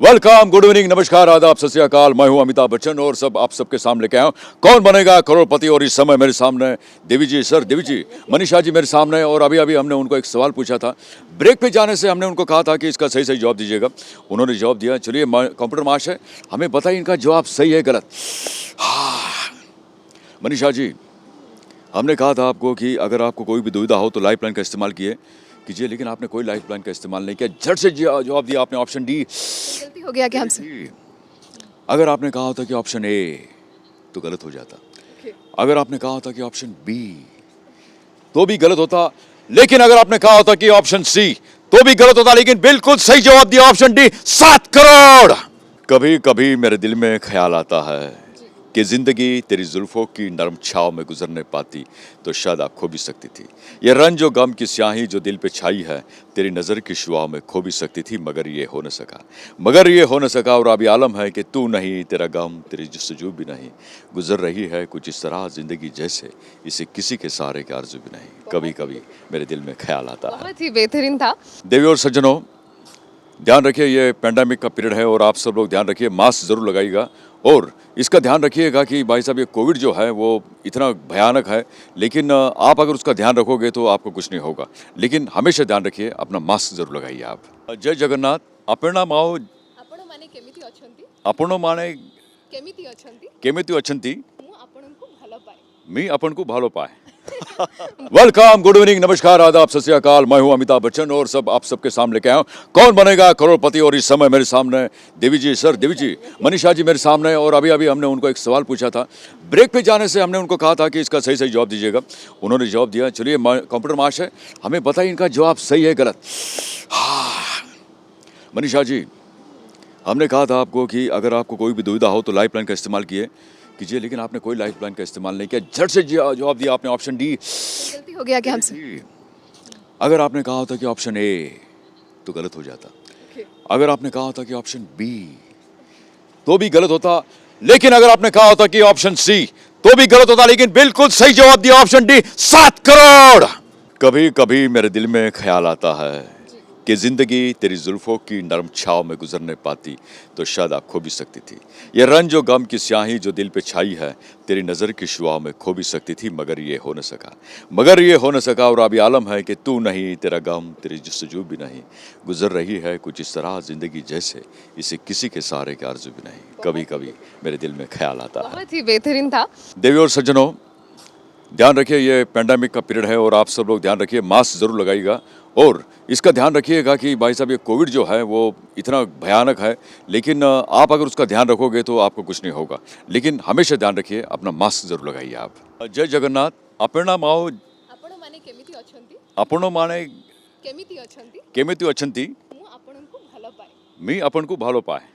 Welcome, good evening, नमस्कार, आदाब, सत श्री अकाल। मैं हूं अमिताभ बच्चन और सब आप सबके सामने लेके आया हूं कौन बनेगा करोड़पति। और इस समय मेरे सामने देवी जी, सर देवी जी, मनीषा जी मेरे सामने। और अभी अभी हमने उनको एक सवाल पूछा था, ब्रेक पे जाने से हमने उनको कहा था कि इसका सही सही जवाब दीजिएगा। उन्होंने जवाब दिया। चलिए कंप्यूटर मास्टर, हमें बताइए इनका जवाब सही है गलत। मनीषा जी, हमने कहा था आपको कि अगर आपको कोई भी दुविधा हो तो लाइफ लाइन का इस्तेमाल कीजिए, लेकिन आपने कोई लाइफ लाइन का इस्तेमाल नहीं किया, झट से जवाब दिया आपने ऑप्शन डी। गलती हो गया क्या हमसे? अगर आपने कहा होता कि ऑप्शन ए तो गलत हो जाता, अगर आपने कहा होता कि ऑप्शन बी तो भी गलत होता, लेकिन अगर आपने कहा होता कि ऑप्शन सी तो भी गलत होता, लेकिन बिल्कुल सही जवाब दिया ऑप्शन डी, 7 करोड़। कभी कभी मेरे दिल में ख्याल आता है कि जिंदगी तेरी जुल्फों की नरम छाव में गुजरने पाती तो शायद आप खो भी सकती थी। ये रंज और गम की स्याही जो दिल पे छाई है तेरी नज़र की शुआओं में खो भी सकती थी, मगर ये हो न सका। और अभी आलम है कि तू नहीं, तेरा गम, तेरी जस्तजू भी नहीं, गुजर रही है कुछ इस तरह जिंदगी जैसे इसे किसी के सहारे की आरज़ू भी नहीं। कभी कभी मेरे दिल में ख्याल आता है। बहुत ही बेहतरीन था। देवी और सज्जनों, ध्यान रखिए ये पेंडेमिक का पीरियड है और आप सब लोग ध्यान रखिए, मास्क जरूर लगाइएगा। और इसका ध्यान रखिएगा कि भाई साहब ये कोविड जो है वो इतना भयानक है, लेकिन आप अगर उसका ध्यान रखोगे तो आपको कुछ नहीं होगा। लेकिन हमेशा ध्यान रखिए, अपना मास्क जरूर लगाइए आप। जय जगन्नाथ। अपर्णा माओ ଆପଣ ମାନେ କେମିତି ଅଛନ୍ତି? ଆପଣ माने କେମିତି ଅଛନ୍ତି? केमिति अच्छंती ମୁଁ ଆପଣଙ୍କୁ ଭଲ ପାଏ। मी अपन को भालो पाए। वेलकम, गुड इवनिंग, नमस्कार, आदाब, सत श्री अकाल। मैं हूं अमिताभ बच्चन और सब आप सबके सामने लेके आया हूं कौन बनेगा करोड़पति। और इस समय मेरे सामने देवी जी, सर देवी जी, मनीषा जी मेरे सामने। और अभी अभी हमने उनको एक सवाल पूछा था, ब्रेक पे जाने से हमने उनको कहा था कि इसका सही सही जवाब दीजिएगा। उन्होंने जवाब दिया। चलिए कंप्यूटर मास्टर, हमें बताइए इनका जवाब सही है गलत। मनीषा जी, हमने कहा था आपको कि अगर आपको कोई भी दुविधा हो तो लाइफ लाइन का इस्तेमाल कीजिए, लेकिन आपने कोई लाइफ लाइन का इस्तेमाल नहीं किया, झट से जवाब दिया आपने ऑप्शन डी। गलती हो गया क्या हमसे? अगर आपने कहा होता कि ऑप्शन ए तो गलत हो जाता, अगर आपने कहा होता कि ऑप्शन बी तो भी गलत होता, लेकिन अगर आपने कहा होता कि ऑप्शन सी तो भी गलत होता, लेकिन बिल्कुल सही जवाब दिया ऑप्शन डी, 7 करोड़। कभी कभी मेरे दिल में ख्याल आता है कि जिंदगी तेरी जुल्फों की नरम छाव में गुजरने पाती तो शायद आप खो भी सकती थी। ये रंज और गम की स्याही जो दिल पे छाई है तेरी नज़र की शुआओं में खो भी सकती थी, मगर ये हो न सका। और अभी आलम है कि तू नहीं, तेरा गम, तेरी जस्तजू भी नहीं, गुजर रही है कुछ इस तरह जिंदगी जैसे इसे किसी के सहारे की आरज़ू भी नहीं। कभी कभी मेरे दिल में ख्याल आता है। बहुत ही बेहतरीन था। देवी और सज्जनों, ध्यान रखिए ये पेंडेमिक का पीरियड है और आप सब लोग ध्यान रखिए, मास्क जरूर लगाइएगा। और इसका ध्यान रखिएगा कि भाई साहब ये कोविड जो है वो इतना भयानक है, लेकिन आप अगर उसका ध्यान रखोगे तो आपको कुछ नहीं होगा। लेकिन हमेशा ध्यान रखिए, अपना मास्क जरूर लगाइए आप। जय जगन्नाथ। अपर्णा माओ ଆପଣ ମାନେ କେମିତି ଅଛନ୍ତି? ଆପଣ माने କେମିତି ଅଛନ୍ତି? केमिति अच्छंती ମୁଁ ଆପଣଙ୍କୁ ଭଲ ପାଏ। मी अपन को भालो पाए।